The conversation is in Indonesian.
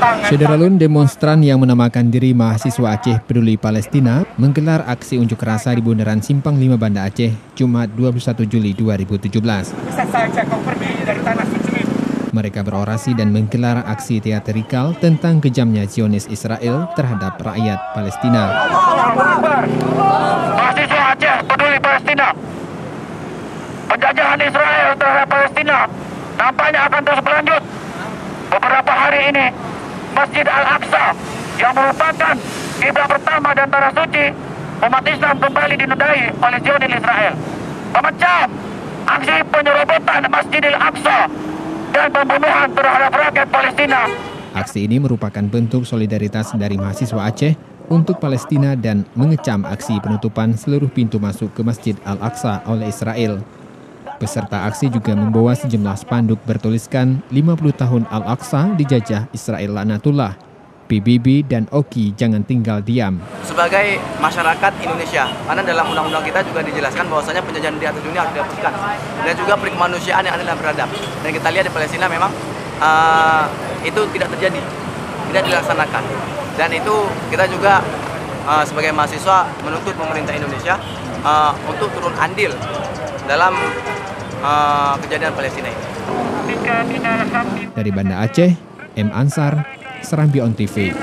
Saudara-lun, demonstran yang menamakan diri mahasiswa Aceh Peduli Palestina menggelar aksi unjuk rasa di Bundaran Simpang 5 Banda Aceh, Jumat 21 Juli 2017. Mereka berorasi dan menggelar aksi teatrikal tentang kejamnya Zionis Israel terhadap rakyat Palestina. Mahasiswa Aceh Peduli Palestina, penjajahan Israel terhadap Palestina nampaknya akan terus berlanjut. Beberapa hari ini, Masjid Al-Aqsa yang merupakan kiblat pertama dan tanah suci umat Islam kembali dinodai oleh Zionis Israel. Mengecam aksi penyerobotan Masjid Al-Aqsa dan pembunuhan terhadap rakyat Palestina. Aksi ini merupakan bentuk solidaritas dari mahasiswa Aceh untuk Palestina dan mengecam aksi penutupan seluruh pintu masuk ke Masjid Al-Aqsa oleh Israel. Peserta aksi juga membawa sejumlah spanduk bertuliskan 50 tahun Al-Aqsa dijajah Israel laknatullah. PBB dan Oki jangan tinggal diam. Sebagai masyarakat Indonesia, karena dalam undang-undang kita juga dijelaskan bahwasanya penjajahan di atas dunia harus dihapuskan. Dan juga perikemanusiaan yang adil dan beradab. Dan kita lihat di Palestina memang itu tidak terjadi, tidak dilaksanakan. Dan itu kita juga sebagai mahasiswa menuntut pemerintah Indonesia untuk turun andil dalam kejadian Palestina ini. Dari Banda Aceh, M. Ansar, Serambi On TV.